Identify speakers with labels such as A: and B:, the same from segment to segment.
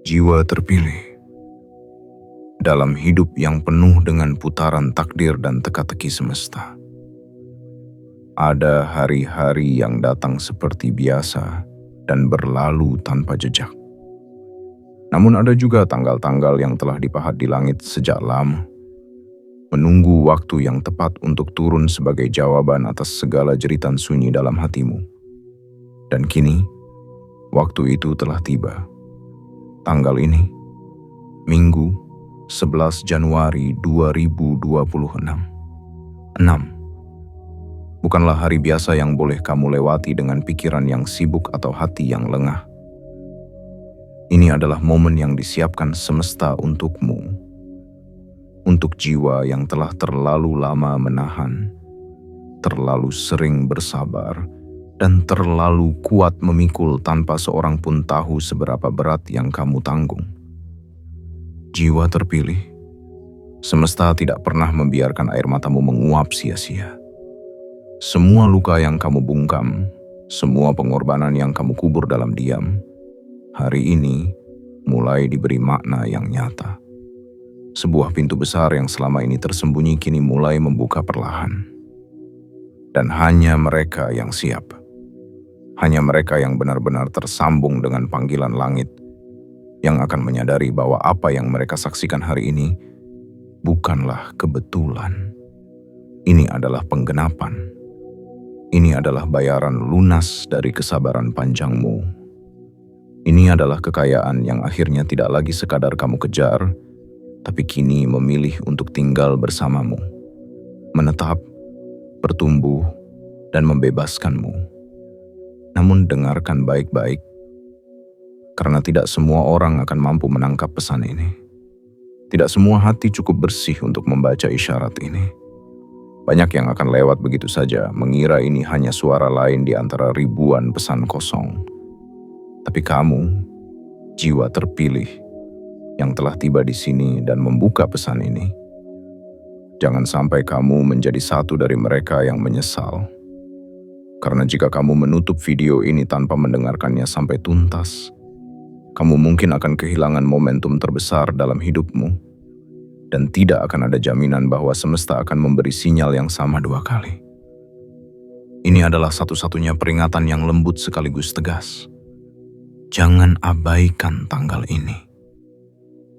A: Jiwa terpilih dalam hidup yang penuh dengan putaran takdir dan teka-teki semesta. Ada hari-hari yang datang seperti biasa dan berlalu tanpa jejak. Namun ada juga tanggal-tanggal yang telah dipahat di langit sejak lama, menunggu waktu yang tepat untuk turun sebagai jawaban atas segala jeritan sunyi dalam hatimu. Dan kini, waktu itu telah tiba. Tanggal ini, Minggu, 11 Januari 2026. 6. Bukanlah hari biasa yang boleh kamu lewati dengan pikiran yang sibuk atau hati yang lengah. Ini adalah momen yang disiapkan semesta untukmu. Untuk jiwa yang telah terlalu lama menahan, terlalu sering bersabar, dan terlalu kuat memikul tanpa seorang pun tahu seberapa berat yang kamu tanggung. Jiwa terpilih, semesta tidak pernah membiarkan air matamu menguap sia-sia. Semua luka yang kamu bungkam, semua pengorbanan yang kamu kubur dalam diam, hari ini mulai diberi makna yang nyata. Sebuah pintu besar yang selama ini tersembunyi kini mulai membuka perlahan. Dan hanya mereka yang siap, hanya mereka yang benar-benar tersambung dengan panggilan langit, yang akan menyadari bahwa apa yang mereka saksikan hari ini bukanlah kebetulan. Ini adalah penggenapan. Ini adalah bayaran lunas dari kesabaran panjangmu. Ini adalah kekayaan yang akhirnya tidak lagi sekadar kamu kejar, tapi kini memilih untuk tinggal bersamamu, menetap, bertumbuh, dan membebaskanmu. Namun dengarkan baik-baik, karena tidak semua orang akan mampu menangkap pesan ini. Tidak semua hati cukup bersih untuk membaca isyarat ini. Banyak yang akan lewat begitu saja, mengira ini hanya suara lain di antara ribuan pesan kosong. Tapi kamu, jiwa terpilih, yang telah tiba di sini dan membuka pesan ini, jangan sampai kamu menjadi satu dari mereka yang menyesal. Karena jika kamu menutup video ini tanpa mendengarkannya sampai tuntas, kamu mungkin akan kehilangan momentum terbesar dalam hidupmu. Dan tidak akan ada jaminan bahwa semesta akan memberi sinyal yang sama 2 kali. Ini adalah satu-satunya peringatan yang lembut sekaligus tegas. Jangan abaikan tanggal ini.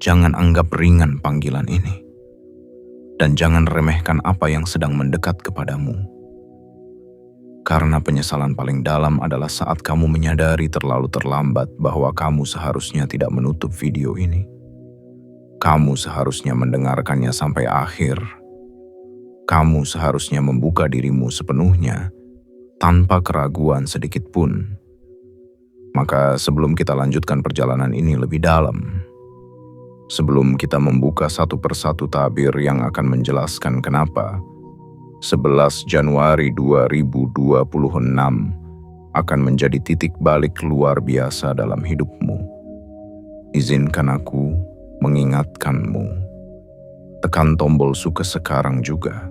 A: Jangan anggap ringan panggilan ini. Dan jangan remehkan apa yang sedang mendekat kepadamu. Karena penyesalan paling dalam adalah saat kamu menyadari terlalu terlambat bahwa kamu seharusnya tidak menutup video ini. Kamu seharusnya mendengarkannya sampai akhir. Kamu seharusnya membuka dirimu sepenuhnya, tanpa keraguan sedikit pun. Maka sebelum kita lanjutkan perjalanan ini lebih dalam, sebelum kita membuka satu persatu tabir yang akan menjelaskan kenapa 11 Januari 2026 akan menjadi titik balik luar biasa dalam hidupmu, izinkan aku mengingatkanmu. Tekan tombol suka sekarang juga.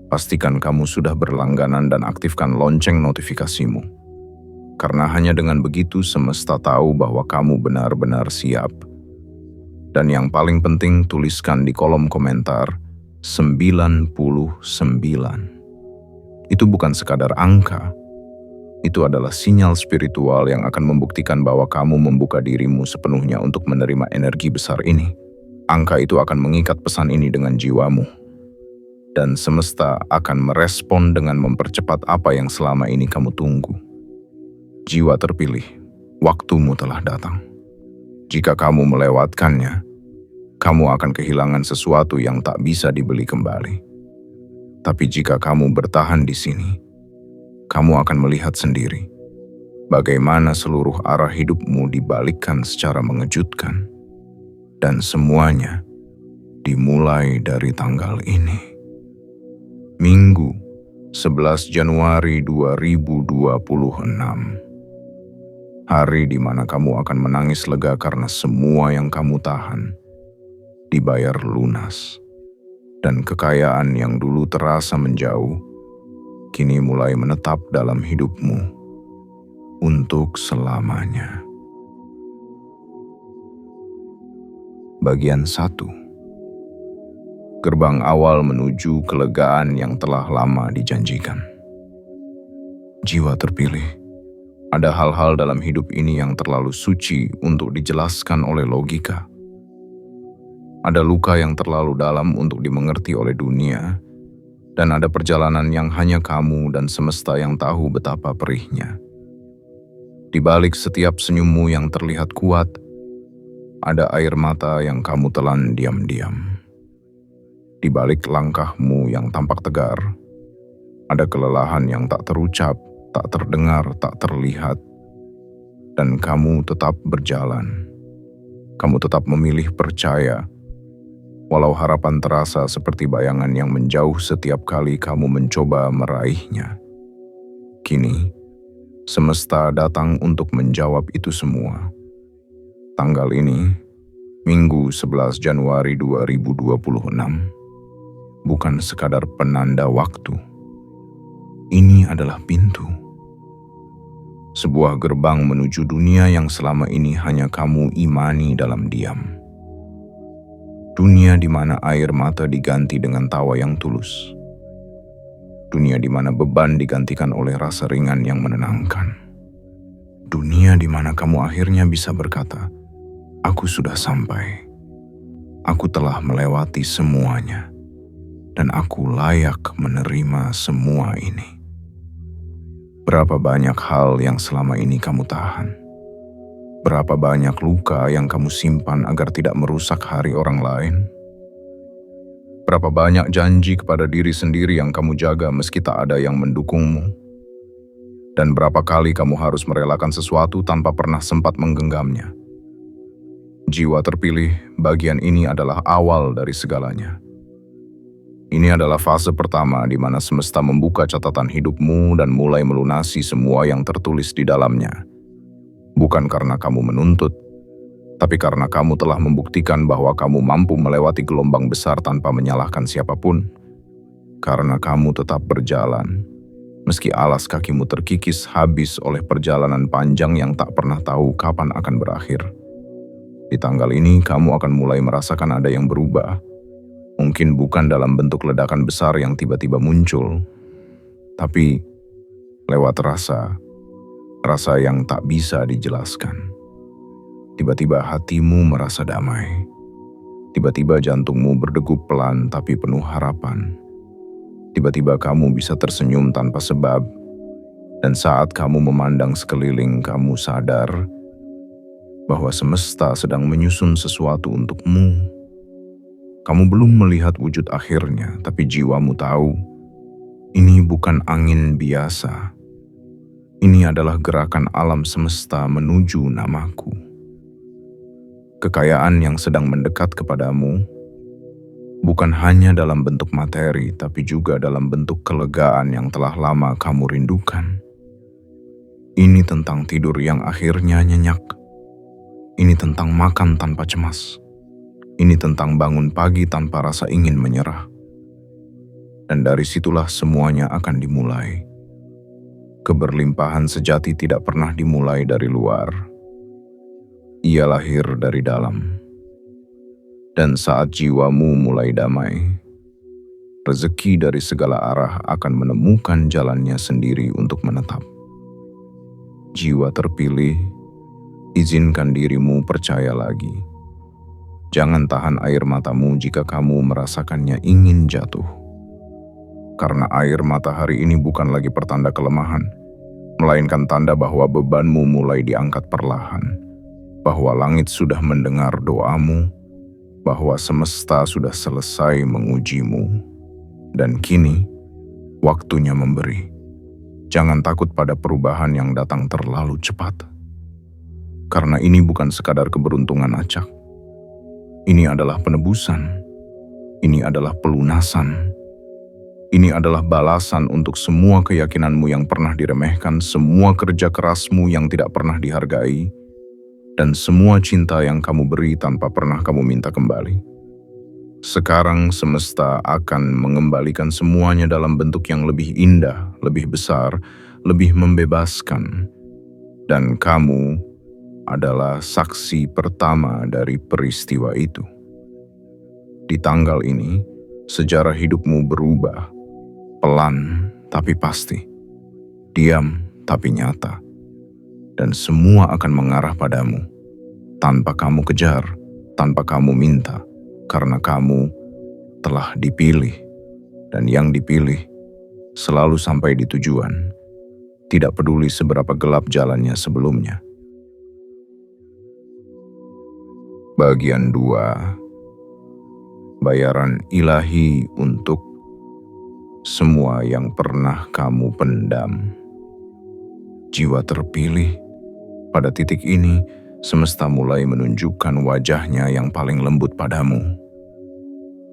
A: Pastikan kamu sudah berlangganan dan aktifkan lonceng notifikasimu. Karena hanya dengan begitu semesta tahu bahwa kamu benar-benar siap. Dan yang paling penting, tuliskan di kolom komentar 99. Itu bukan sekadar angka. Itu adalah sinyal spiritual yang akan membuktikan bahwa kamu membuka dirimu sepenuhnya untuk menerima energi besar ini. Angka itu akan mengikat pesan ini dengan jiwamu. Dan semesta akan merespon dengan mempercepat apa yang selama ini kamu tunggu. Jiwa terpilih, waktumu telah datang. Jika kamu melewatkannya, kamu akan kehilangan sesuatu yang tak bisa dibeli kembali. Tapi jika kamu bertahan di sini, kamu akan melihat sendiri bagaimana seluruh arah hidupmu dibalikkan secara mengejutkan. Dan semuanya dimulai dari tanggal ini. Minggu, 11 Januari 2026. Hari di mana kamu akan menangis lega karena semua yang kamu tahan dibayar lunas. Dan kekayaan yang dulu terasa menjauh, kini mulai menetap dalam hidupmu untuk selamanya. Bagian 1. Gerbang awal menuju kelegaan yang telah lama dijanjikan. Jiwa terpilih, ada hal-hal dalam hidup ini yang terlalu suci untuk dijelaskan oleh logika. Ada luka yang terlalu dalam untuk dimengerti oleh dunia, dan ada perjalanan yang hanya kamu dan semesta yang tahu betapa perihnya. Di balik setiap senyummu yang terlihat kuat, ada air mata yang kamu telan diam-diam. Di balik langkahmu yang tampak tegar, ada kelelahan yang tak terucap, tak terdengar, tak terlihat. Dan kamu tetap berjalan. Kamu tetap memilih percaya, walau harapan terasa seperti bayangan yang menjauh setiap kali kamu mencoba meraihnya. Kini, semesta datang untuk menjawab itu semua. Tanggal ini, Minggu 11 Januari 2026, bukan sekadar penanda waktu. Ini adalah pintu. Sebuah gerbang menuju dunia yang selama ini hanya kamu imani dalam diam. Dunia di mana air mata diganti dengan tawa yang tulus. Dunia di mana beban digantikan oleh rasa ringan yang menenangkan. Dunia di mana kamu akhirnya bisa berkata, "Aku sudah sampai. Aku telah melewati semuanya, dan aku layak menerima semua ini." Berapa banyak hal yang selama ini kamu tahan? Berapa banyak luka yang kamu simpan agar tidak merusak hari orang lain? Berapa banyak janji kepada diri sendiri yang kamu jaga meski tak ada yang mendukungmu? Dan berapa kali kamu harus merelakan sesuatu tanpa pernah sempat menggenggamnya? Jiwa terpilih, bagian ini adalah awal dari segalanya. Ini adalah fase pertama di mana semesta membuka catatan hidupmu dan mulai melunasi semua yang tertulis di dalamnya. Bukan karena kamu menuntut, tapi karena kamu telah membuktikan bahwa kamu mampu melewati gelombang besar tanpa menyalahkan siapapun. Karena kamu tetap berjalan, meski alas kakimu terkikis habis oleh perjalanan panjang yang tak pernah tahu kapan akan berakhir. Di tanggal ini, kamu akan mulai merasakan ada yang berubah. Mungkin bukan dalam bentuk ledakan besar yang tiba-tiba muncul, tapi lewat rasa yang tak bisa dijelaskan. Tiba-tiba hatimu merasa damai. Tiba-tiba jantungmu berdegup pelan tapi penuh harapan. Tiba-tiba kamu bisa tersenyum tanpa sebab, dan saat kamu memandang sekeliling, kamu sadar bahwa semesta sedang menyusun sesuatu untukmu. Kamu belum melihat wujud akhirnya, tapi jiwamu tahu, ini bukan angin biasa. Ini adalah gerakan alam semesta menuju namaku. Kekayaan yang sedang mendekat kepadamu, bukan hanya dalam bentuk materi, tapi juga dalam bentuk kelegaan yang telah lama kamu rindukan. Ini tentang tidur yang akhirnya nyenyak. Ini tentang makan tanpa cemas. Ini tentang bangun pagi tanpa rasa ingin menyerah. Dan dari situlah semuanya akan dimulai. Keberlimpahan sejati tidak pernah dimulai dari luar. Ia lahir dari dalam. Dan saat jiwamu mulai damai, rezeki dari segala arah akan menemukan jalannya sendiri untuk menetap. Jiwa terpilih, izinkan dirimu percaya lagi. Jangan tahan air matamu jika kamu merasakannya ingin jatuh. Karena air mata hari ini bukan lagi pertanda kelemahan, melainkan tanda bahwa bebanmu mulai diangkat perlahan, bahwa langit sudah mendengar doamu, bahwa semesta sudah selesai mengujimu, dan kini waktunya memberi. Jangan takut pada perubahan yang datang terlalu cepat. Karena ini bukan sekadar keberuntungan acak. Ini adalah penebusan. Ini adalah pelunasan. Ini adalah balasan untuk semua keyakinanmu yang pernah diremehkan, semua kerja kerasmu yang tidak pernah dihargai, dan semua cinta yang kamu beri tanpa pernah kamu minta kembali. Sekarang semesta akan mengembalikan semuanya dalam bentuk yang lebih indah, lebih besar, lebih membebaskan. Dan kamu adalah saksi pertama dari peristiwa itu. Di tanggal ini, sejarah hidupmu berubah, pelan tapi pasti, diam tapi nyata, dan semua akan mengarah padamu, tanpa kamu kejar, tanpa kamu minta, karena kamu telah dipilih, dan yang dipilih selalu sampai di tujuan, tidak peduli seberapa gelap jalannya sebelumnya. Bagian 2. Bayaran ilahi untuk semua yang pernah kamu pendam. Jiwa terpilih, pada titik ini semesta mulai menunjukkan wajahnya yang paling lembut padamu.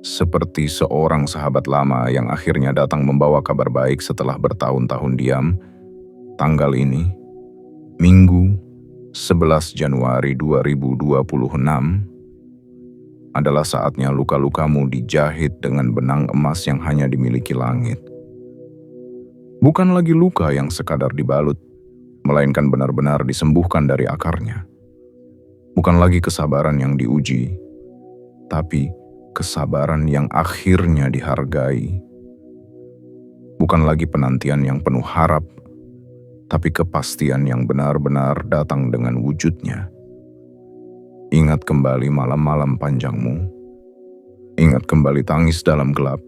A: Seperti seorang sahabat lama yang akhirnya datang membawa kabar baik setelah bertahun-tahun diam, tanggal ini, Minggu 11 Januari 2026, adalah saatnya luka-lukamu dijahit dengan benang emas yang hanya dimiliki langit. Bukan lagi luka yang sekadar dibalut, melainkan benar-benar disembuhkan dari akarnya. Bukan lagi kesabaran yang diuji, tapi kesabaran yang akhirnya dihargai. Bukan lagi penantian yang penuh harap, tapi kepastian yang benar-benar datang dengan wujudnya. Ingat kembali malam-malam panjangmu. Ingat kembali tangis dalam gelap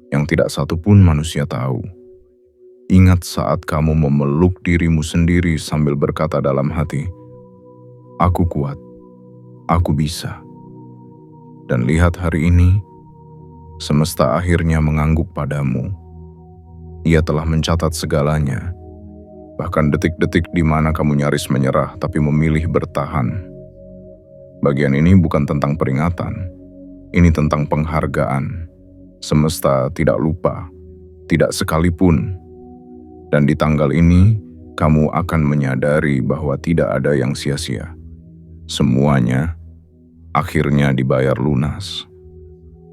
A: yang tidak satupun manusia tahu. Ingat saat kamu memeluk dirimu sendiri sambil berkata dalam hati, "Aku kuat, aku bisa." Dan lihat hari ini, semesta akhirnya mengangguk padamu. Ia telah mencatat segalanya, bahkan detik-detik di mana kamu nyaris menyerah tapi memilih bertahan. Bagian ini bukan tentang peringatan, ini tentang penghargaan. Semesta tidak lupa, tidak sekalipun. Dan di tanggal ini, kamu akan menyadari bahwa tidak ada yang sia-sia. Semuanya akhirnya dibayar lunas.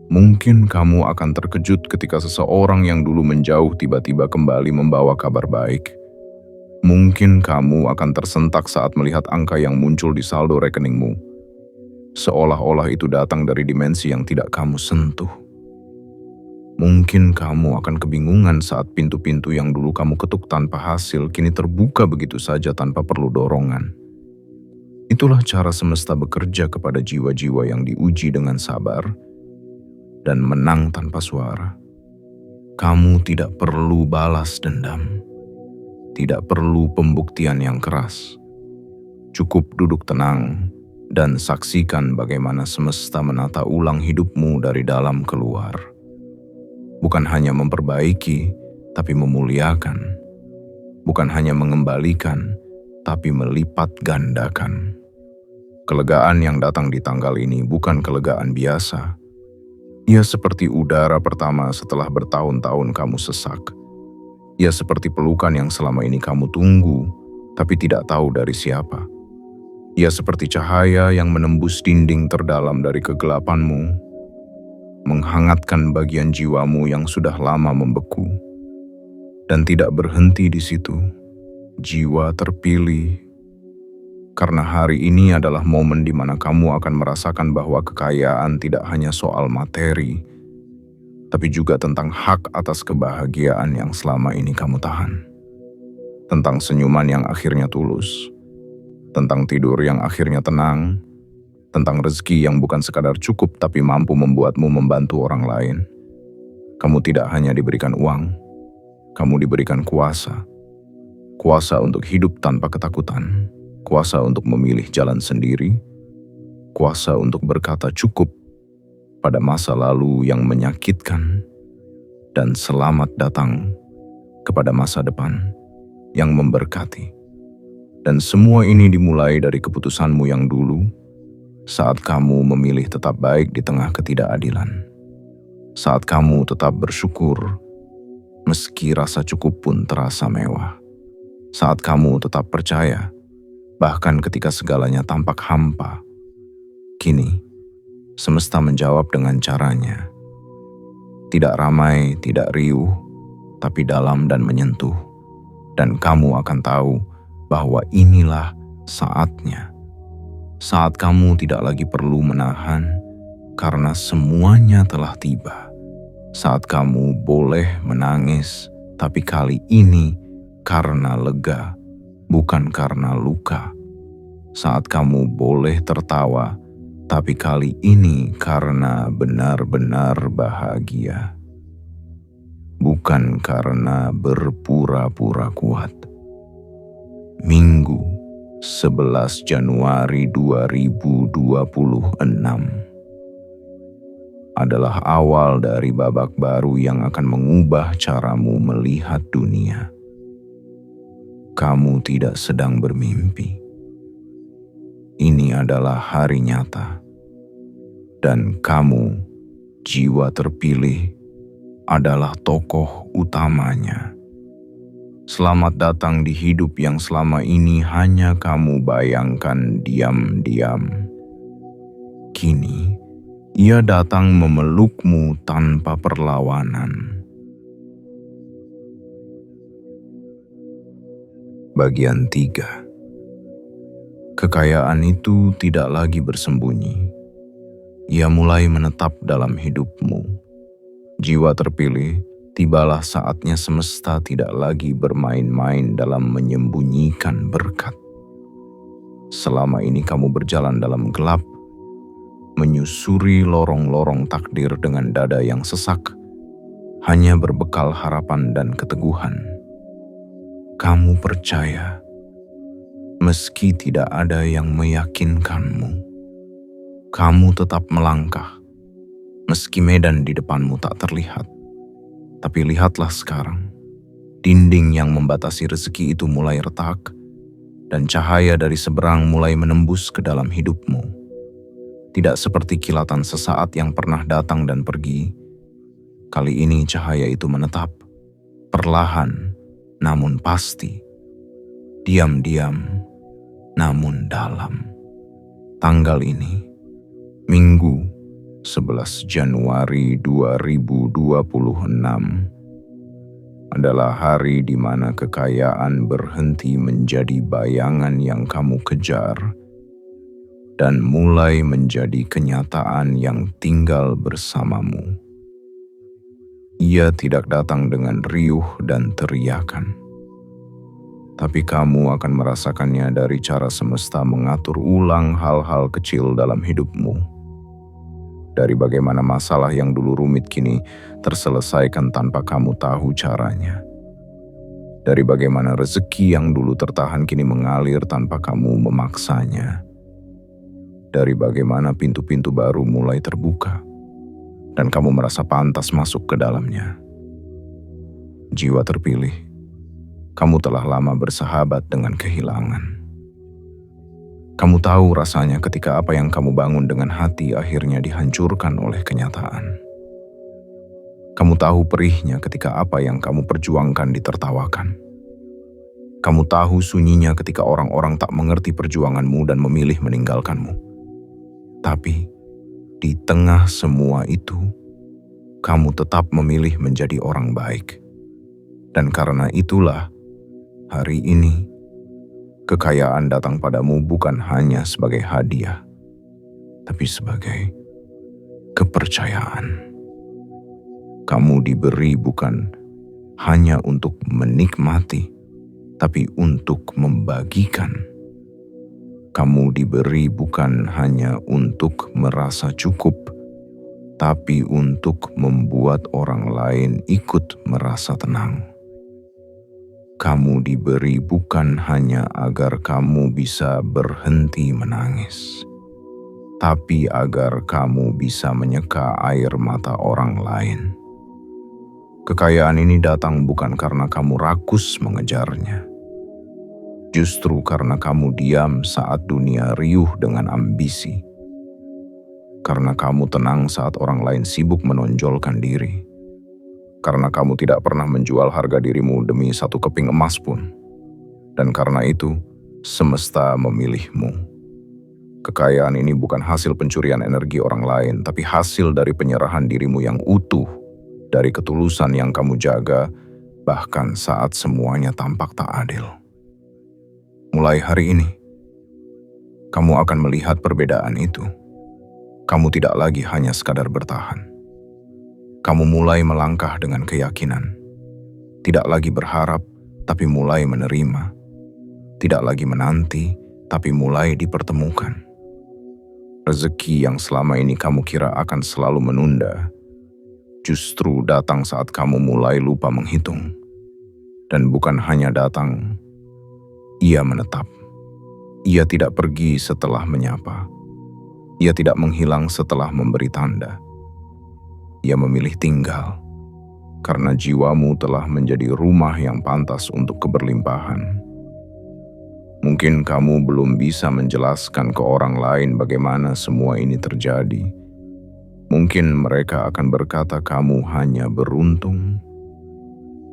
A: Mungkin kamu akan terkejut ketika seseorang yang dulu menjauh tiba-tiba kembali membawa kabar baik. Mungkin kamu akan tersentak saat melihat angka yang muncul di saldo rekeningmu. Seolah-olah itu datang dari dimensi yang tidak kamu sentuh. Mungkin kamu akan kebingungan saat pintu-pintu yang dulu kamu ketuk tanpa hasil kini terbuka begitu saja tanpa perlu dorongan. Itulah cara semesta bekerja kepada jiwa-jiwa yang diuji dengan sabar dan menang tanpa suara. Kamu tidak perlu balas dendam. Tidak perlu pembuktian yang keras. Cukup duduk tenang dan saksikan bagaimana semesta menata ulang hidupmu dari dalam keluar. Bukan hanya memperbaiki, tapi memuliakan. Bukan hanya mengembalikan, tapi melipat gandakan. Kelegaan yang datang di tanggal ini bukan kelegaan biasa. Ia seperti udara pertama setelah bertahun-tahun kamu sesak. Ia seperti pelukan yang selama ini kamu tunggu, tapi tidak tahu dari siapa. Ia seperti cahaya yang menembus dinding terdalam dari kegelapanmu, menghangatkan bagian jiwamu yang sudah lama membeku. Dan tidak berhenti di situ, jiwa terpilih. Karena hari ini adalah momen di mana kamu akan merasakan bahwa kekayaan tidak hanya soal materi, tapi juga tentang hak atas kebahagiaan yang selama ini kamu tahan. Tentang senyuman yang akhirnya tulus. Tentang tidur yang akhirnya tenang, tentang rezeki yang bukan sekadar cukup tapi mampu membuatmu membantu orang lain. Kamu tidak hanya diberikan uang, kamu diberikan kuasa. Kuasa untuk hidup tanpa ketakutan, kuasa untuk memilih jalan sendiri, kuasa untuk berkata cukup pada masa lalu yang menyakitkan, dan selamat datang kepada masa depan yang memberkati. Dan semua ini dimulai dari keputusanmu yang dulu, saat kamu memilih tetap baik di tengah ketidakadilan. Saat kamu tetap bersyukur, meski rasa cukup pun terasa mewah. Saat kamu tetap percaya, bahkan ketika segalanya tampak hampa. Kini, semesta menjawab dengan caranya. Tidak ramai, tidak riuh, tapi dalam dan menyentuh. Dan kamu akan tahu bahwa inilah saatnya. Saat kamu tidak lagi perlu menahan karena semuanya telah tiba. Saat kamu boleh menangis, tapi kali ini karena lega, bukan karena luka. Saat kamu boleh tertawa, tapi kali ini karena benar-benar bahagia, bukan karena berpura-pura kuat. Minggu 11 Januari 2026 adalah awal dari babak baru yang akan mengubah caramu melihat dunia. Kamu tidak sedang bermimpi. Ini adalah hari nyata. Dan kamu, jiwa terpilih, adalah tokoh utamanya. Selamat datang di hidup yang selama ini hanya kamu bayangkan diam-diam. Kini, ia datang memelukmu tanpa perlawanan. Bagian 3. Kekayaan itu tidak lagi bersembunyi. Ia mulai menetap dalam hidupmu. Jiwa terpilih, tibalah saatnya semesta tidak lagi bermain-main dalam menyembunyikan berkat. Selama ini kamu berjalan dalam gelap, menyusuri lorong-lorong takdir dengan dada yang sesak, hanya berbekal harapan dan keteguhan. Kamu percaya, meski tidak ada yang meyakinkanmu, kamu tetap melangkah, meski medan di depanmu tak terlihat. Tapi lihatlah sekarang, dinding yang membatasi rezeki itu mulai retak, dan cahaya dari seberang mulai menembus ke dalam hidupmu. Tidak seperti kilatan sesaat yang pernah datang dan pergi, kali ini cahaya itu menetap, perlahan namun pasti, diam-diam namun dalam. Tanggal ini, Minggu 11 Januari 2026, adalah hari di mana kekayaan berhenti menjadi bayangan yang kamu kejar dan mulai menjadi kenyataan yang tinggal bersamamu. Ia tidak datang dengan riuh dan teriakan, tapi kamu akan merasakannya dari cara semesta mengatur ulang hal-hal kecil dalam hidupmu. Dari bagaimana masalah yang dulu rumit kini terselesaikan tanpa kamu tahu caranya. Dari bagaimana rezeki yang dulu tertahan kini mengalir tanpa kamu memaksanya. Dari bagaimana pintu-pintu baru mulai terbuka dan kamu merasa pantas masuk ke dalamnya. Jiwa terpilih, kamu telah lama bersahabat dengan kehilangan. Kamu tahu rasanya ketika apa yang kamu bangun dengan hati akhirnya dihancurkan oleh kenyataan. Kamu tahu perihnya ketika apa yang kamu perjuangkan ditertawakan. Kamu tahu sunyinya ketika orang-orang tak mengerti perjuanganmu dan memilih meninggalkanmu. Tapi, di tengah semua itu, kamu tetap memilih menjadi orang baik. Dan karena itulah, hari ini, kekayaan datang padamu bukan hanya sebagai hadiah, tapi sebagai kepercayaan. Kamu diberi bukan hanya untuk menikmati, tapi untuk membagikan. Kamu diberi bukan hanya untuk merasa cukup, tapi untuk membuat orang lain ikut merasa tenang. Kamu diberi bukan hanya agar kamu bisa berhenti menangis, tapi agar kamu bisa menyeka air mata orang lain. Kekayaan ini datang bukan karena kamu rakus mengejarnya, justru karena kamu diam saat dunia riuh dengan ambisi. Karena kamu tenang saat orang lain sibuk menonjolkan diri. Karena kamu tidak pernah menjual harga dirimu demi satu keping emas pun. Dan karena itu, semesta memilihmu. Kekayaan ini bukan hasil pencurian energi orang lain, tapi hasil dari penyerahan dirimu yang utuh, dari ketulusan yang kamu jaga, bahkan saat semuanya tampak tak adil. Mulai hari ini, kamu akan melihat perbedaan itu. Kamu tidak lagi hanya sekadar bertahan. Kamu mulai melangkah dengan keyakinan. Tidak lagi berharap, tapi mulai menerima. Tidak lagi menanti, tapi mulai dipertemukan. Rezeki yang selama ini kamu kira akan selalu menunda, justru datang saat kamu mulai lupa menghitung. Dan bukan hanya datang, ia menetap. Ia tidak pergi setelah menyapa. Ia tidak menghilang setelah memberi tanda. Ia memilih tinggal, karena jiwamu telah menjadi rumah yang pantas untuk keberlimpahan. Mungkin kamu belum bisa menjelaskan ke orang lain bagaimana semua ini terjadi. Mungkin mereka akan berkata kamu hanya beruntung.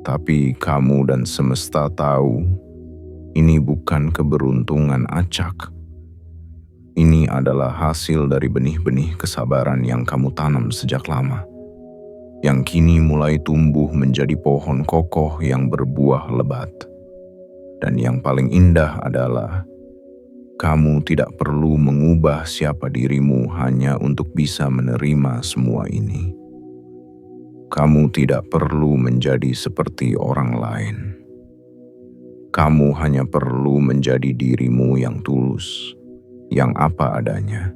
A: Tapi kamu dan semesta tahu, ini bukan keberuntungan acak. Ini adalah hasil dari benih-benih kesabaran yang kamu tanam sejak lama, yang kini mulai tumbuh menjadi pohon kokoh yang berbuah lebat. Dan yang paling indah adalah, kamu tidak perlu mengubah siapa dirimu hanya untuk bisa menerima semua ini. Kamu tidak perlu menjadi seperti orang lain. Kamu hanya perlu menjadi dirimu yang tulus, yang apa adanya,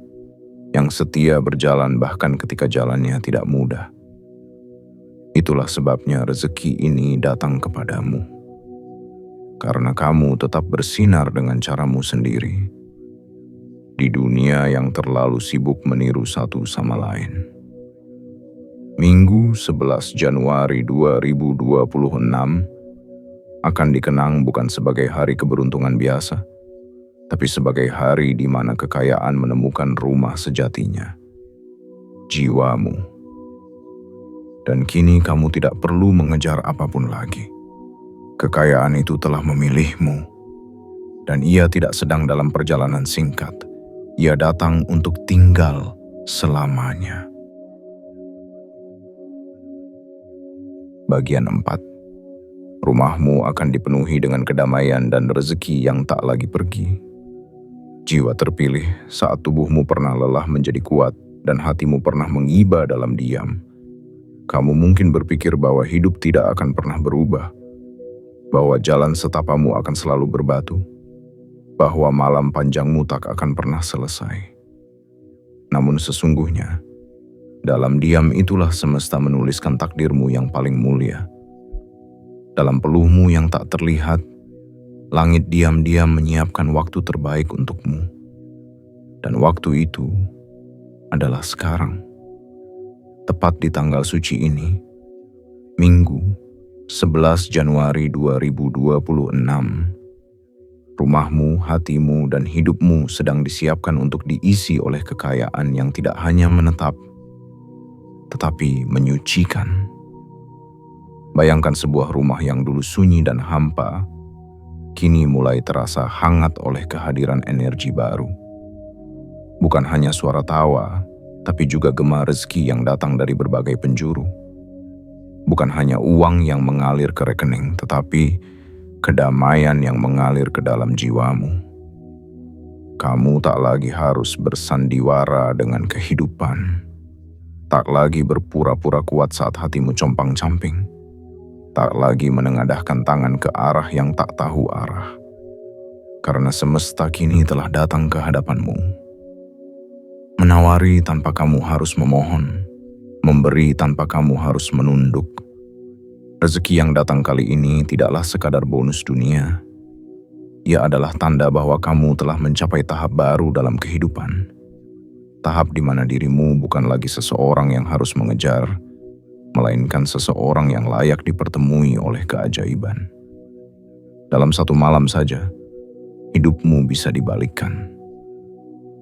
A: yang setia berjalan bahkan ketika jalannya tidak mudah. Itulah sebabnya rezeki ini datang kepadamu. Karena kamu tetap bersinar dengan caramu sendiri. Di dunia yang terlalu sibuk meniru satu sama lain. Minggu 11 Januari 2026 akan dikenang bukan sebagai hari keberuntungan biasa, tapi sebagai hari di mana kekayaan menemukan rumah sejatinya, jiwamu. Dan kini kamu tidak perlu mengejar apapun lagi. Kekayaan itu telah memilihmu, dan ia tidak sedang dalam perjalanan singkat. Ia datang untuk tinggal selamanya. Bagian 4. Rumahmu akan dipenuhi dengan kedamaian dan rezeki yang tak lagi pergi. Jiwa terpilih saat tubuhmu pernah lelah menjadi kuat dan hatimu pernah mengiba dalam diam. Kamu mungkin berpikir bahwa hidup tidak akan pernah berubah, bahwa jalan setapamu akan selalu berbatu, bahwa malam panjangmu tak akan pernah selesai. Namun sesungguhnya, dalam diam itulah semesta menuliskan takdirmu yang paling mulia. Dalam peluhmu yang tak terlihat, langit diam-diam menyiapkan waktu terbaik untukmu. Dan waktu itu adalah sekarang. Tepat di tanggal suci ini, Minggu 11 Januari 2026, rumahmu, hatimu, dan hidupmu sedang disiapkan untuk diisi oleh kekayaan yang tidak hanya menetap, tetapi menyucikan. Bayangkan sebuah rumah yang dulu sunyi dan hampa, kini mulai terasa hangat oleh kehadiran energi baru. Bukan hanya suara tawa, tapi juga gema rezeki yang datang dari berbagai penjuru. Bukan hanya uang yang mengalir ke rekening, tetapi kedamaian yang mengalir ke dalam jiwamu. Kamu tak lagi harus bersandiwara dengan kehidupan. Tak lagi berpura-pura kuat saat hatimu compang-camping. Tak lagi menengadahkan tangan ke arah yang tak tahu arah. Karena semesta kini telah datang ke hadapanmu. Menawari tanpa kamu harus memohon. Memberi tanpa kamu harus menunduk. Rezeki yang datang kali ini tidaklah sekadar bonus dunia. Ia adalah tanda bahwa kamu telah mencapai tahap baru dalam kehidupan. Tahap di mana dirimu bukan lagi seseorang yang harus mengejar, melainkan seseorang yang layak dipertemui oleh keajaiban. Dalam satu malam saja, hidupmu bisa dibalikkan.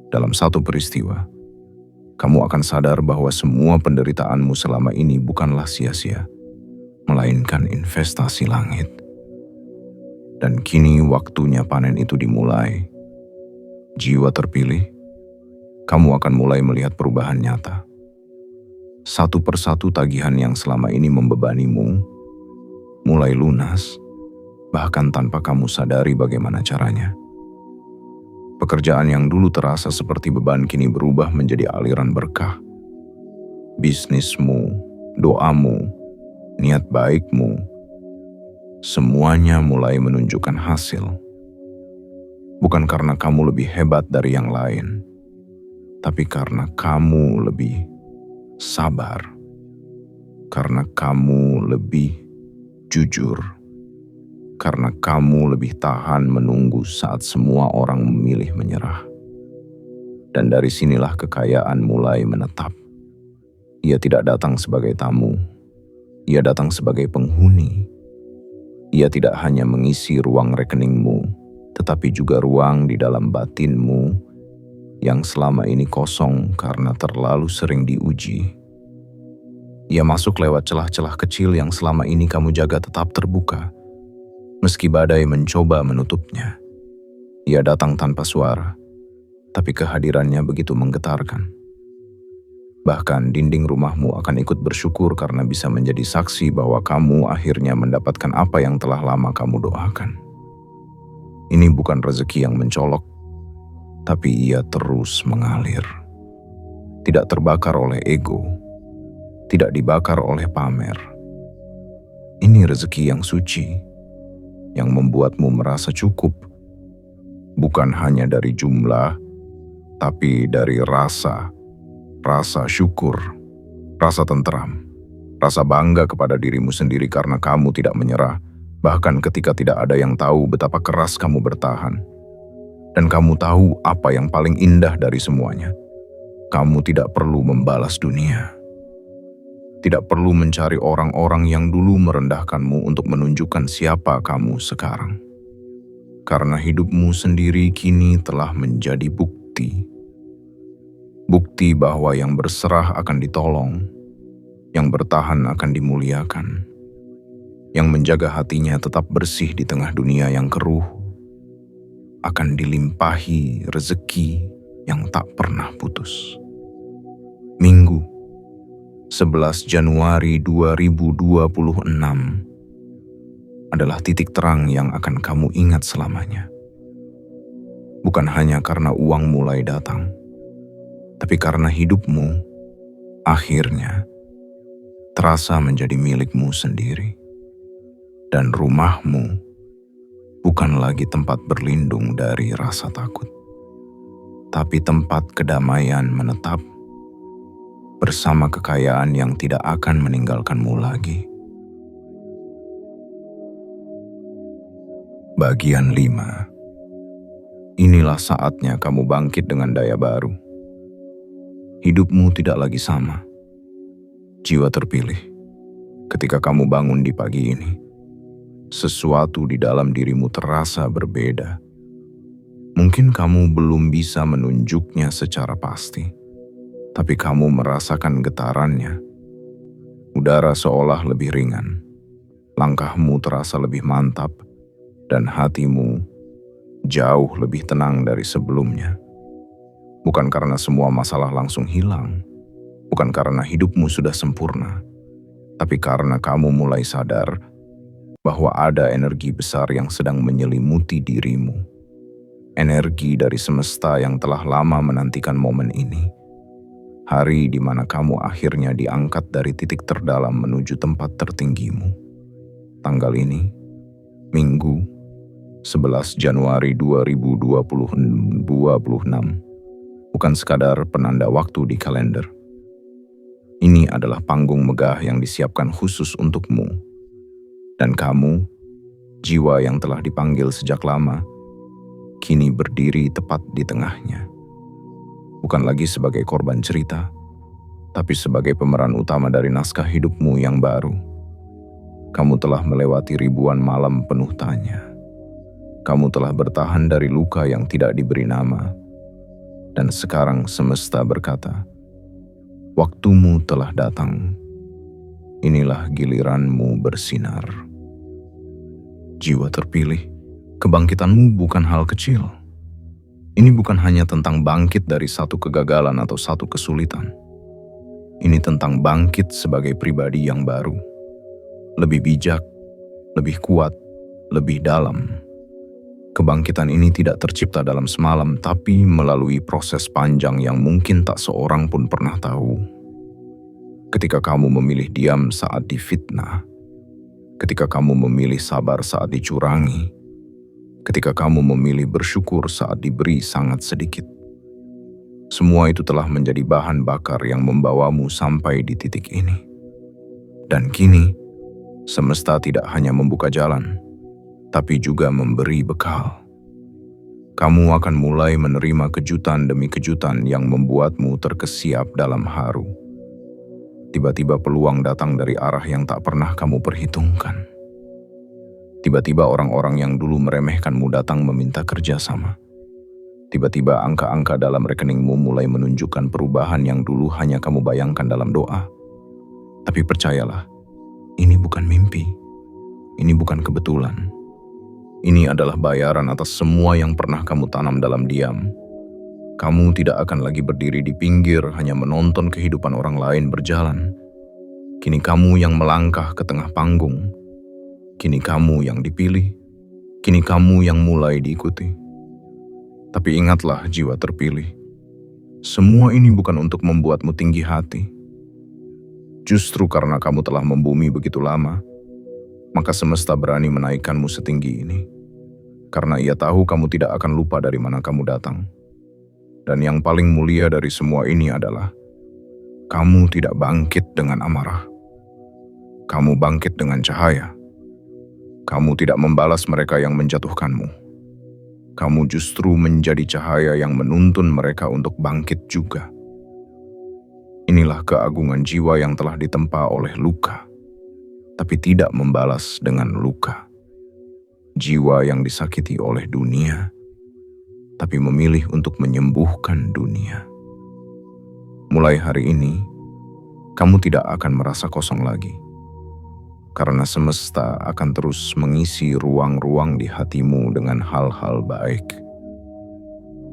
A: Dalam satu peristiwa, kamu akan sadar bahwa semua penderitaanmu selama ini bukanlah sia-sia, melainkan investasi langit. Dan kini waktunya panen itu dimulai. Jiwa terpilih, kamu akan mulai melihat perubahan nyata. Satu persatu tagihan yang selama ini membebanimu mulai lunas, bahkan tanpa kamu sadari bagaimana caranya. Pekerjaan yang dulu terasa seperti beban kini berubah menjadi aliran berkah. Bisnismu, doamu, niat baikmu, semuanya mulai menunjukkan hasil. Bukan karena kamu lebih hebat dari yang lain, tapi karena kamu lebih sabar, karena kamu lebih jujur, karena kamu lebih tahan menunggu saat semua orang memilih menyerah. Dan dari sinilah kekayaan mulai menetap. Ia tidak datang sebagai tamu, ia datang sebagai penghuni. Ia tidak hanya mengisi ruang rekeningmu, tetapi juga ruang di dalam batinmu yang selama ini kosong karena terlalu sering diuji. Ia masuk lewat celah-celah kecil yang selama ini kamu jaga tetap terbuka. Meski badai mencoba menutupnya, ia datang tanpa suara, tapi kehadirannya begitu menggetarkan. Bahkan dinding rumahmu akan ikut bersyukur karena bisa menjadi saksi bahwa kamu akhirnya mendapatkan apa yang telah lama kamu doakan. Ini bukan rezeki yang mencolok, tapi ia terus mengalir. Tidak terbakar oleh ego, tidak dibakar oleh pamer. Ini rezeki yang suci, yang membuatmu merasa cukup, bukan hanya dari jumlah, tapi dari rasa syukur, rasa tenteram, rasa bangga kepada dirimu sendiri karena kamu tidak menyerah, bahkan ketika tidak ada yang tahu betapa keras kamu bertahan. Dan kamu tahu apa yang paling indah dari semuanya. Kamu tidak perlu membalas dunia. Tidak perlu mencari orang-orang yang dulu merendahkanmu untuk menunjukkan siapa kamu sekarang. Karena hidupmu sendiri kini telah menjadi bukti. Bukti bahwa yang berserah akan ditolong, yang bertahan akan dimuliakan, yang menjaga hatinya tetap bersih di tengah dunia yang keruh, akan dilimpahi rezeki yang tak pernah putus. Minggu 11 Januari 2026 adalah titik terang yang akan kamu ingat selamanya. Bukan hanya karena uang mulai datang, tapi karena hidupmu akhirnya terasa menjadi milikmu sendiri. Dan rumahmu bukan lagi tempat berlindung dari rasa takut, tapi tempat kedamaian menetap bersama kekayaan yang tidak akan meninggalkanmu lagi. Bagian 5. Inilah saatnya kamu bangkit dengan daya baru. Hidupmu tidak lagi sama. Jiwa terpilih. Ketika kamu bangun di pagi ini, sesuatu di dalam dirimu terasa berbeda. Mungkin kamu belum bisa menunjuknya secara pasti, tapi kamu merasakan getarannya. Udara seolah lebih ringan, langkahmu terasa lebih mantap, dan hatimu jauh lebih tenang dari sebelumnya. Bukan karena semua masalah langsung hilang, bukan karena hidupmu sudah sempurna, tapi karena kamu mulai sadar bahwa ada energi besar yang sedang menyelimuti dirimu. Energi dari semesta yang telah lama menantikan momen ini. Hari di mana kamu akhirnya diangkat dari titik terdalam menuju tempat tertinggimu. Tanggal ini, Minggu, 11 Januari 2026, bukan sekadar penanda waktu di kalender. Ini adalah panggung megah yang disiapkan khusus untukmu. Dan kamu, jiwa yang telah dipanggil sejak lama, kini berdiri tepat di tengahnya. Bukan lagi sebagai korban cerita, tapi sebagai pemeran utama dari naskah hidupmu yang baru. Kamu telah melewati ribuan malam penuh tanya. Kamu telah bertahan dari luka yang tidak diberi nama. Dan sekarang semesta berkata, waktumu telah datang. Inilah giliranmu bersinar. Jiwa terpilih, kebangkitanmu bukan hal kecil. Ini bukan hanya tentang bangkit dari satu kegagalan atau satu kesulitan. Ini tentang bangkit sebagai pribadi yang baru. Lebih bijak, lebih kuat, lebih dalam. Kebangkitan ini tidak tercipta dalam semalam, tapi melalui proses panjang yang mungkin tak seorang pun pernah tahu. Ketika kamu memilih diam saat difitnah, ketika kamu memilih sabar saat dicurangi, ketika kamu memilih bersyukur saat diberi sangat sedikit, semua itu telah menjadi bahan bakar yang membawamu sampai di titik ini. Dan kini, semesta tidak hanya membuka jalan, tapi juga memberi bekal. Kamu akan mulai menerima kejutan demi kejutan yang membuatmu terkesiap dalam haru. Tiba-tiba peluang datang dari arah yang tak pernah kamu perhitungkan. Tiba-tiba orang-orang yang dulu meremehkanmu datang meminta kerjasama. Tiba-tiba angka-angka dalam rekeningmu mulai menunjukkan perubahan yang dulu hanya kamu bayangkan dalam doa. Tapi percayalah, ini bukan mimpi. Ini bukan kebetulan. Ini adalah bayaran atas semua yang pernah kamu tanam dalam diam. Kamu tidak akan lagi berdiri di pinggir hanya menonton kehidupan orang lain berjalan. Kini kamu yang melangkah ke tengah panggung. Kini kamu yang dipilih. Kini kamu yang mulai diikuti. Tapi ingatlah jiwa terpilih. Semua ini bukan untuk membuatmu tinggi hati. Justru karena kamu telah membumi begitu lama, maka semesta berani menaikkanmu setinggi ini. Karena ia tahu kamu tidak akan lupa dari mana kamu datang. Dan yang paling mulia dari semua ini adalah, kamu tidak bangkit dengan amarah. Kamu bangkit dengan cahaya. Kamu tidak membalas mereka yang menjatuhkanmu. Kamu justru menjadi cahaya yang menuntun mereka untuk bangkit juga. Inilah keagungan jiwa yang telah ditempa oleh luka, tapi tidak membalas dengan luka. Jiwa yang disakiti oleh dunia, tapi memilih untuk menyembuhkan dunia. Mulai hari ini, kamu tidak akan merasa kosong lagi. Karena semesta akan terus mengisi ruang-ruang di hatimu dengan hal-hal baik.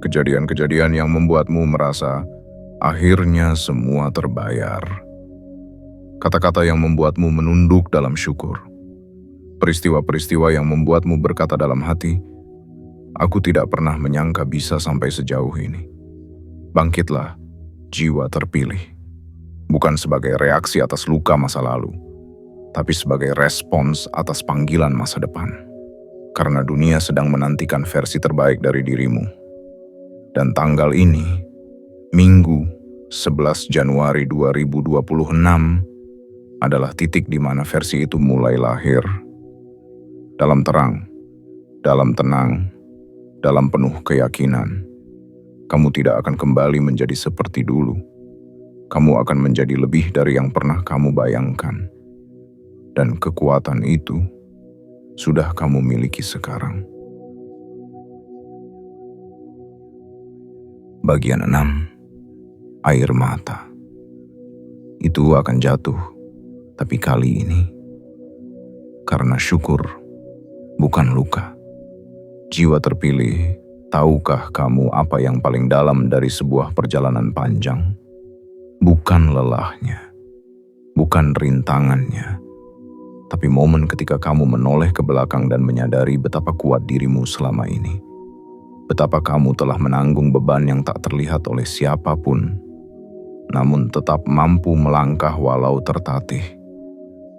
A: Kejadian-kejadian yang membuatmu merasa, akhirnya semua terbayar. Kata-kata yang membuatmu menunduk dalam syukur. Peristiwa-peristiwa yang membuatmu berkata dalam hati, aku tidak pernah menyangka bisa sampai sejauh ini. Bangkitlah, jiwa terpilih. Bukan sebagai reaksi atas luka masa lalu, tapi sebagai respons atas panggilan masa depan. Karena dunia sedang menantikan versi terbaik dari dirimu. Dan tanggal ini, Minggu 11 Januari 2026, adalah titik di mana versi itu mulai lahir. Dalam terang, dalam tenang, dalam penuh keyakinan, kamu tidak akan kembali menjadi seperti dulu. Kamu akan menjadi lebih dari yang pernah kamu bayangkan. Dan kekuatan itu sudah kamu miliki sekarang. Bagian 6. Air mata. Itu akan jatuh, tapi kali ini karena syukur, bukan luka. Jiwa terpilih, tahukah kamu apa yang paling dalam dari sebuah perjalanan panjang? Bukan lelahnya, bukan rintangannya, tapi momen ketika kamu menoleh ke belakang dan menyadari betapa kuat dirimu selama ini. Betapa kamu telah menanggung beban yang tak terlihat oleh siapapun, namun tetap mampu melangkah walau tertatih.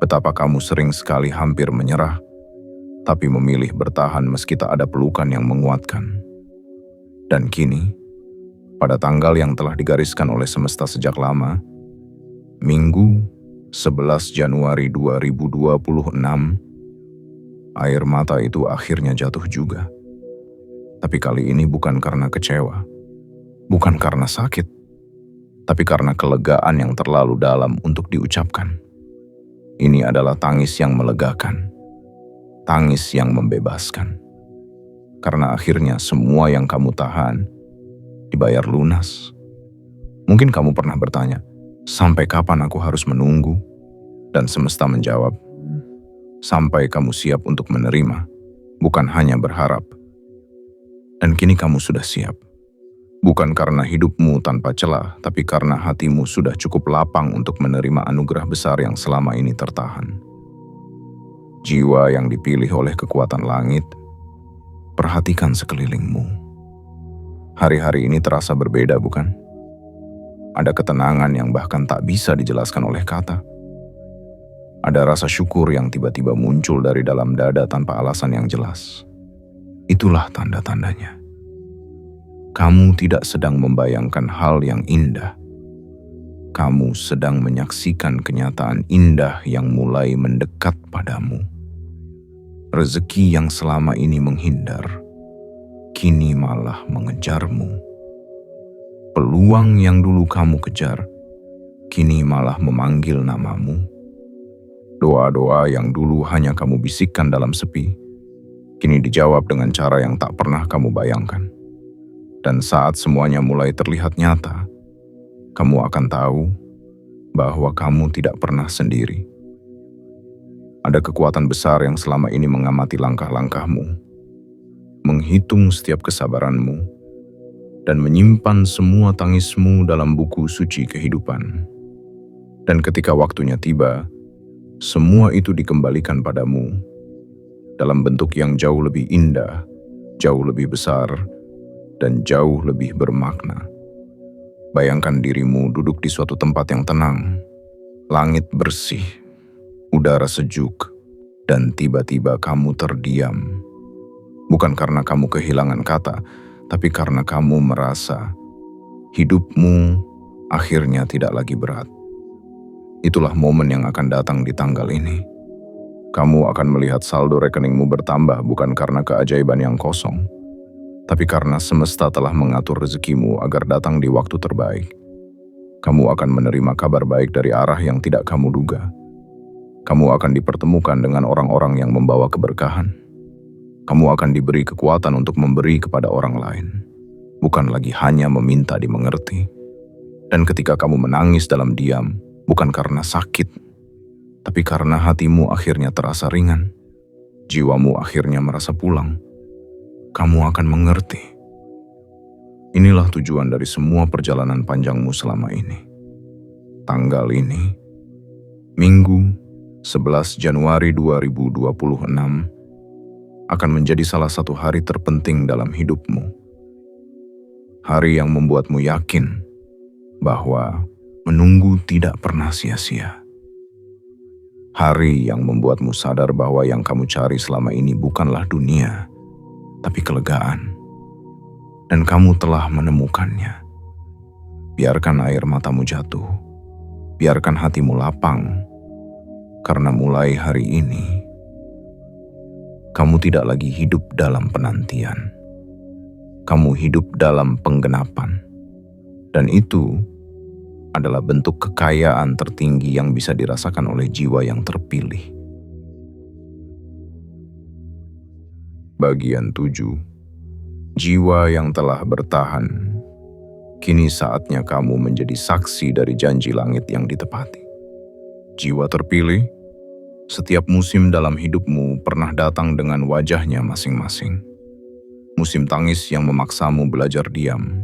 A: Betapa kamu sering sekali hampir menyerah, tapi memilih bertahan meski tak ada pelukan yang menguatkan. Dan kini, pada tanggal yang telah digariskan oleh semesta sejak lama, Minggu 11 Januari 2026, air mata itu akhirnya jatuh juga. Tapi kali ini bukan karena kecewa, bukan karena sakit, tapi karena kelegaan yang terlalu dalam untuk diucapkan. Ini adalah tangis yang melegakan, tangis yang membebaskan. Karena akhirnya semua yang kamu tahan dibayar lunas. Mungkin kamu pernah bertanya, sampai kapan aku harus menunggu? Dan semesta menjawab, sampai kamu siap untuk menerima, bukan hanya berharap. Dan kini kamu sudah siap. Bukan karena hidupmu tanpa celah, tapi karena hatimu sudah cukup lapang untuk menerima anugerah besar yang selama ini tertahan. Jiwa yang dipilih oleh kekuatan langit, Perhatikan sekelilingmu. Hari-hari ini terasa berbeda, bukan? Ada ketenangan yang bahkan tak bisa dijelaskan oleh kata. Ada rasa syukur yang tiba-tiba muncul dari dalam dada tanpa alasan yang jelas. Itulah tanda-tandanya. Kamu tidak sedang membayangkan hal yang indah. Kamu sedang menyaksikan kenyataan indah yang mulai mendekat padamu. Rezeki yang selama ini menghindar, kini malah mengejarmu. Peluang yang dulu kamu kejar, kini malah memanggil namamu. Doa-doa yang dulu hanya kamu bisikkan dalam sepi, kini dijawab dengan cara yang tak pernah kamu bayangkan. Dan saat semuanya mulai terlihat nyata, kamu akan tahu bahwa kamu tidak pernah sendiri. Ada kekuatan besar yang selama ini mengamati langkah-langkahmu, menghitung setiap kesabaranmu, dan menyimpan semua tangismu dalam buku suci kehidupan. Dan ketika waktunya tiba, semua itu dikembalikan padamu dalam bentuk yang jauh lebih indah, jauh lebih besar, dan jauh lebih bermakna. Bayangkan dirimu duduk di suatu tempat yang tenang, langit bersih, udara sejuk, dan tiba-tiba kamu terdiam. Bukan karena kamu kehilangan kata, tapi karena kamu merasa hidupmu akhirnya tidak lagi berat. Itulah momen yang akan datang di tanggal ini. Kamu akan melihat saldo rekeningmu bertambah bukan karena keajaiban yang kosong, tapi karena semesta telah mengatur rezekimu agar datang di waktu terbaik. Kamu akan menerima kabar baik dari arah yang tidak kamu duga. Kamu akan dipertemukan dengan orang-orang yang membawa keberkahan. Kamu akan diberi kekuatan untuk memberi kepada orang lain, bukan lagi hanya meminta dimengerti. Dan ketika kamu menangis dalam diam, bukan karena sakit, tapi karena hatimu akhirnya terasa ringan, jiwamu akhirnya merasa pulang, kamu akan mengerti. Inilah tujuan dari semua perjalanan panjangmu selama ini. Tanggal ini, Minggu 11 Januari 2026, akan menjadi salah satu hari terpenting dalam hidupmu. Hari yang membuatmu yakin bahwa menunggu tidak pernah sia-sia. Hari yang membuatmu sadar bahwa yang kamu cari selama ini bukanlah dunia, tapi kelegaan. Dan kamu telah menemukannya. Biarkan air matamu jatuh. Biarkan hatimu lapang. Karena mulai hari ini, kamu tidak lagi hidup dalam penantian. Kamu hidup dalam penggenapan. Dan itu adalah bentuk kekayaan tertinggi yang bisa dirasakan oleh jiwa yang terpilih. Bagian 7. Jiwa yang telah bertahan. Kini saatnya kamu menjadi saksi dari janji langit yang ditepati. Jiwa terpilih, setiap musim dalam hidupmu pernah datang dengan wajahnya masing-masing. Musim tangis yang memaksamu belajar diam.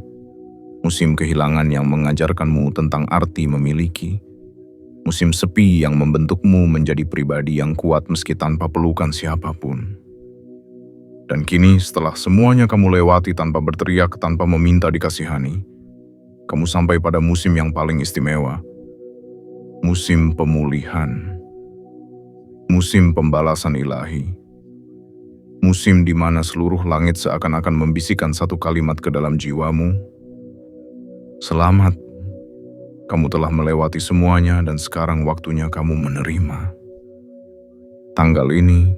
A: Musim kehilangan yang mengajarkanmu tentang arti memiliki. Musim sepi yang membentukmu menjadi pribadi yang kuat meski tanpa pelukan siapapun. Dan kini setelah semuanya kamu lewati tanpa berteriak, tanpa meminta dikasihani, kamu sampai pada musim yang paling istimewa. Musim pemulihan. Musim pembalasan ilahi. Musim di mana seluruh langit seakan-akan membisikkan satu kalimat ke dalam jiwamu. Selamat, kamu telah melewati semuanya dan sekarang waktunya kamu menerima. Tanggal ini,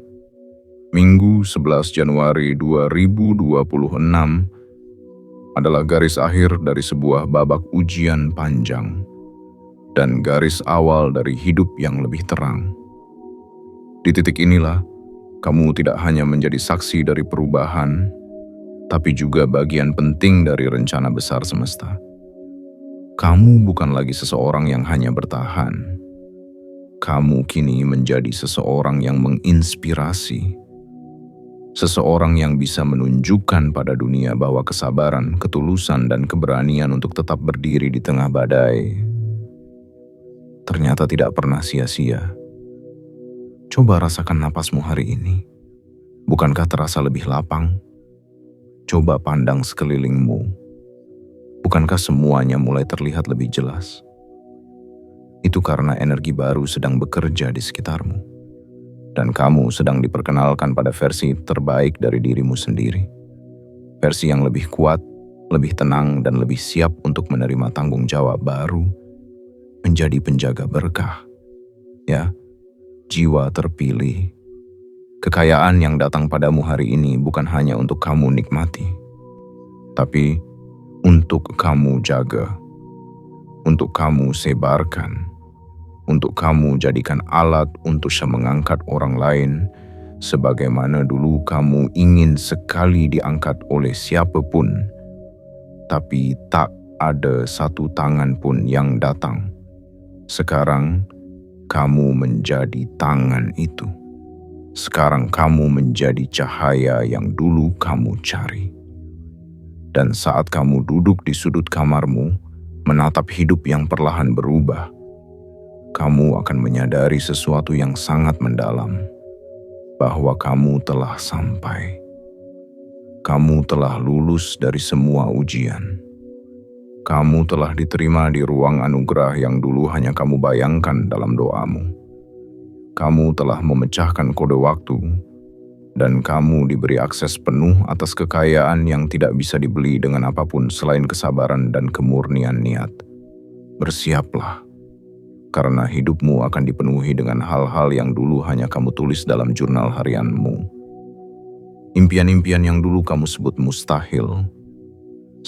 A: Minggu 11 Januari 2026, adalah garis akhir dari sebuah babak ujian panjang dan garis awal dari hidup yang lebih terang. Di titik inilah, kamu tidak hanya menjadi saksi dari perubahan, tapi juga bagian penting dari rencana besar semesta. Kamu bukan lagi seseorang yang hanya bertahan. Kamu kini menjadi seseorang yang menginspirasi. Seseorang yang bisa menunjukkan pada dunia bahwa kesabaran, ketulusan, dan keberanian untuk tetap berdiri di tengah badai ternyata tidak pernah sia-sia. Coba rasakan napasmu hari ini. Bukankah terasa lebih lapang, Coba pandang sekelilingmu. Bukankah semuanya mulai terlihat lebih jelas? Itu karena energi baru sedang bekerja di sekitarmu. Dan kamu sedang diperkenalkan pada versi terbaik dari dirimu sendiri. Versi yang lebih kuat, lebih tenang, dan lebih siap untuk menerima tanggung jawab baru, menjadi penjaga berkah. Ya, jiwa terpilih. Kekayaan yang datang padamu hari ini bukan hanya untuk kamu nikmati, tapi untuk kamu jaga, untuk kamu sebarkan, untuk kamu jadikan alat untuk mengangkat orang lain, sebagaimana dulu kamu ingin sekali diangkat oleh siapapun, tapi tak ada satu tangan pun yang datang. Sekarang, kamu menjadi tangan itu. Sekarang kamu menjadi cahaya yang dulu kamu cari. Dan saat kamu duduk di sudut kamarmu, menatap hidup yang perlahan berubah, kamu akan menyadari sesuatu yang sangat mendalam, bahwa kamu telah sampai. Kamu telah lulus dari semua ujian. Kamu telah diterima di ruang anugerah yang dulu hanya kamu bayangkan dalam doamu. Kamu telah memecahkan kode waktu, dan kamu diberi akses penuh atas kekayaan yang tidak bisa dibeli dengan apapun selain kesabaran dan kemurnian niat. Bersiaplah, karena hidupmu akan dipenuhi dengan hal-hal yang dulu hanya kamu tulis dalam jurnal harianmu. Impian-impian yang dulu kamu sebut mustahil,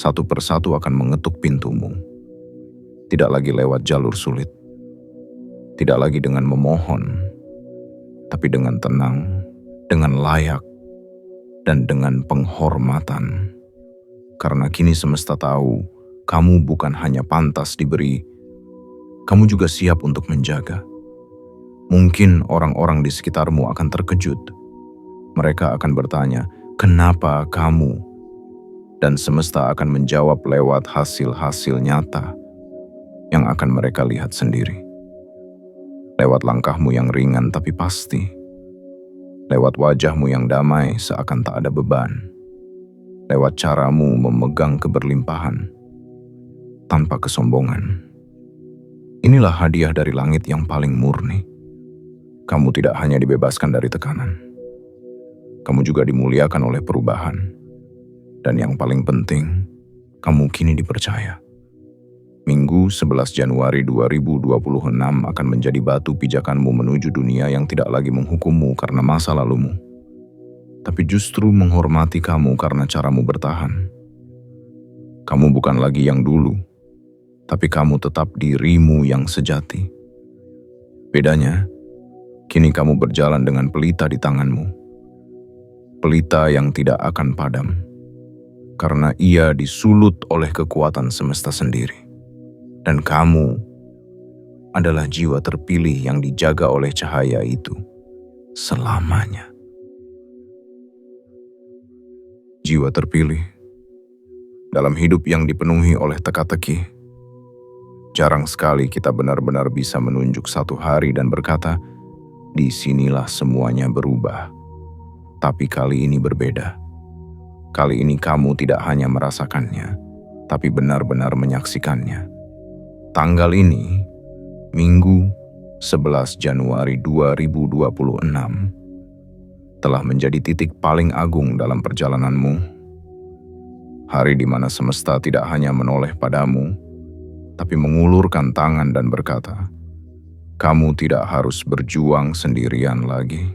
A: satu persatu akan mengetuk pintumu. Tidak lagi lewat jalur sulit, tidak lagi dengan memohon, tapi dengan tenang, dengan layak, dan dengan penghormatan. Karena kini semesta tahu, kamu bukan hanya pantas diberi, kamu juga siap untuk menjaga. Mungkin orang-orang di sekitarmu akan terkejut. Mereka akan bertanya, kenapa kamu? Dan semesta akan menjawab lewat hasil-hasil nyata yang akan mereka lihat sendiri. Lewat langkahmu yang ringan tapi pasti. Lewat wajahmu yang damai seakan tak ada beban. Lewat caramu memegang keberlimpahan tanpa kesombongan. Inilah hadiah dari langit yang paling murni. Kamu tidak hanya dibebaskan dari tekanan. Kamu juga dimuliakan oleh perubahan. Dan yang paling penting, kamu kini dipercaya. Minggu 11 Januari 2026 akan menjadi batu pijakanmu menuju dunia yang tidak lagi menghukummu karena masa lalumu, tapi justru menghormati kamu karena caramu bertahan. Kamu bukan lagi yang dulu, tapi kamu tetap dirimu yang sejati. Bedanya, kini kamu berjalan dengan pelita di tanganmu. Pelita yang tidak akan padam, karena ia disulut oleh kekuatan semesta sendiri. Dan kamu adalah jiwa terpilih yang dijaga oleh cahaya itu selamanya. Jiwa terpilih dalam hidup yang dipenuhi oleh teka-teki. Jarang sekali kita benar-benar bisa menunjuk satu hari dan berkata, disinilah semuanya berubah. Tapi kali ini berbeda. Kali ini kamu tidak hanya merasakannya, tapi benar-benar menyaksikannya. Tanggal ini, Minggu 11 Januari 2026, telah menjadi titik paling agung dalam perjalananmu. Hari di mana semesta tidak hanya menoleh padamu, tapi mengulurkan tangan dan berkata, kamu tidak harus berjuang sendirian lagi.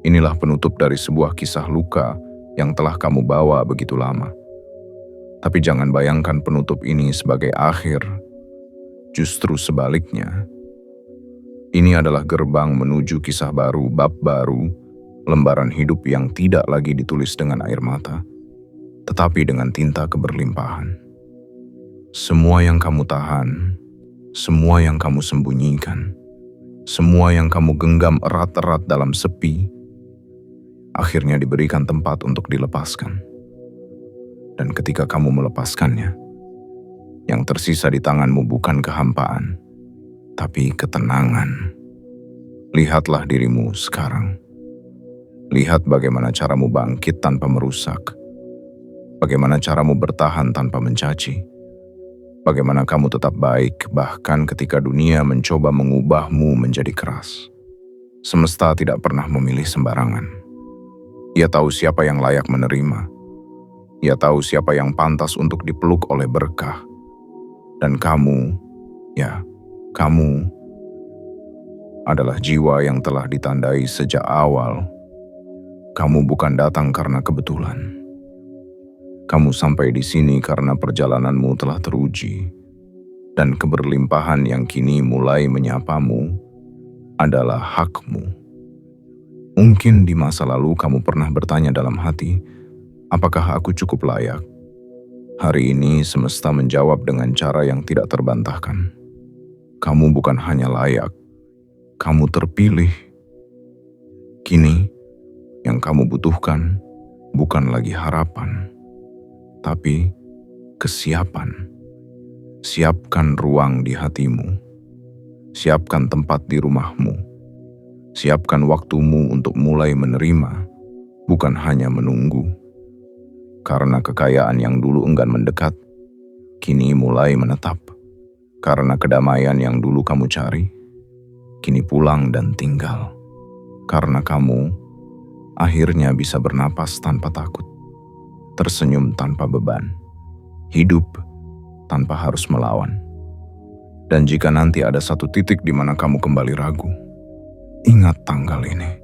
A: Inilah penutup dari sebuah kisah luka yang telah kamu bawa begitu lama. Tapi jangan bayangkan penutup ini sebagai akhir. Justru sebaliknya, ini adalah gerbang menuju kisah baru, bab baru, lembaran hidup yang tidak lagi ditulis dengan air mata, tetapi dengan tinta keberlimpahan. Semua yang kamu tahan, semua yang kamu sembunyikan, semua yang kamu genggam erat-erat dalam sepi, akhirnya diberikan tempat untuk dilepaskan. Dan ketika kamu melepaskannya, yang tersisa di tanganmu bukan kehampaan, tapi ketenangan. Lihatlah dirimu sekarang. Lihat bagaimana caramu bangkit tanpa merusak. Bagaimana caramu bertahan tanpa mencaci? Bagaimana kamu tetap baik bahkan ketika dunia mencoba mengubahmu menjadi keras? Semesta tidak pernah memilih sembarangan. Ia tahu siapa yang layak menerima. Ia tahu siapa yang pantas untuk dipeluk oleh berkah. Dan kamu, ya, kamu adalah jiwa yang telah ditandai sejak awal. Kamu bukan datang karena kebetulan. Kamu sampai di sini karena perjalananmu telah teruji, dan keberlimpahan yang kini mulai menyapamu adalah hakmu. Mungkin di masa lalu kamu pernah bertanya dalam hati, apakah aku cukup layak? Hari ini semesta menjawab dengan cara yang tidak terbantahkan. Kamu bukan hanya layak, kamu terpilih. Kini, yang kamu butuhkan bukan lagi harapan, tapi kesiapan. Siapkan ruang di hatimu. Siapkan tempat di rumahmu. Siapkan waktumu untuk mulai menerima, bukan hanya menunggu. Karena kekayaan yang dulu enggan mendekat, kini mulai menetap. Karena kedamaian yang dulu kamu cari, kini pulang dan tinggal. Karena kamu akhirnya bisa bernapas tanpa takut, tersenyum tanpa beban, hidup tanpa harus melawan. Dan jika nanti ada satu titik di mana kamu kembali ragu, ingat tanggal ini.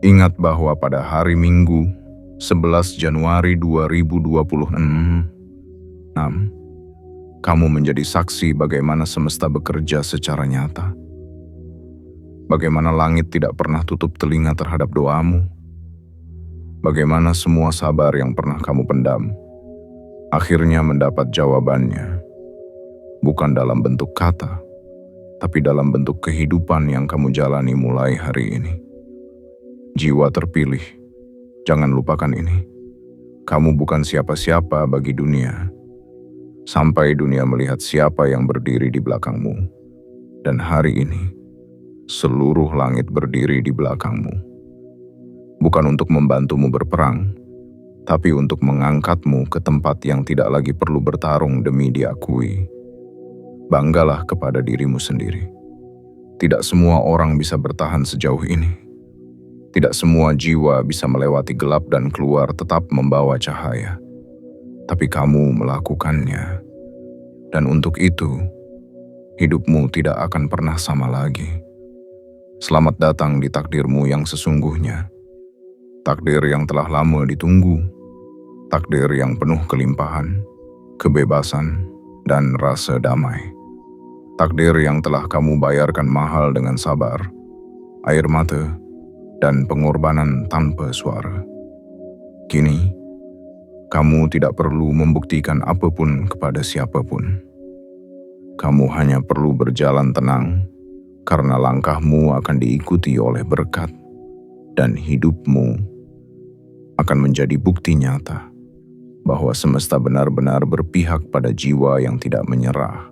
A: Ingat bahwa pada hari Minggu, 11 Januari 2026, kamu menjadi saksi bagaimana semesta bekerja secara nyata. Bagaimana langit tidak pernah tutup telinga terhadap doamu. Bagaimana semua sabar yang pernah kamu pendam akhirnya mendapat jawabannya. Bukan dalam bentuk kata, tapi dalam bentuk kehidupan yang kamu jalani mulai hari ini. Jiwa terpilih, jangan lupakan ini. Kamu bukan siapa-siapa bagi dunia, sampai dunia melihat siapa yang berdiri di belakangmu. Dan hari ini, seluruh langit berdiri di belakangmu. Bukan untuk membantumu berperang, tapi untuk mengangkatmu ke tempat yang tidak lagi perlu bertarung demi diakui. Banggalah kepada dirimu sendiri. Tidak semua orang bisa bertahan sejauh ini. Tidak semua jiwa bisa melewati gelap dan keluar tetap membawa cahaya. Tapi kamu melakukannya. Dan untuk itu, hidupmu tidak akan pernah sama lagi. Selamat datang di takdirmu yang sesungguhnya. Takdir yang telah lama ditunggu. Takdir yang penuh kelimpahan, kebebasan, dan rasa damai. Takdir yang telah kamu bayarkan mahal dengan sabar, air mata, dan pengorbanan tanpa suara. Kini, kamu tidak perlu membuktikan apapun kepada siapapun. Kamu hanya perlu berjalan tenang, karena langkahmu akan diikuti oleh berkat, dan hidupmu akan menjadi bukti nyata bahwa semesta benar-benar berpihak pada jiwa yang tidak menyerah.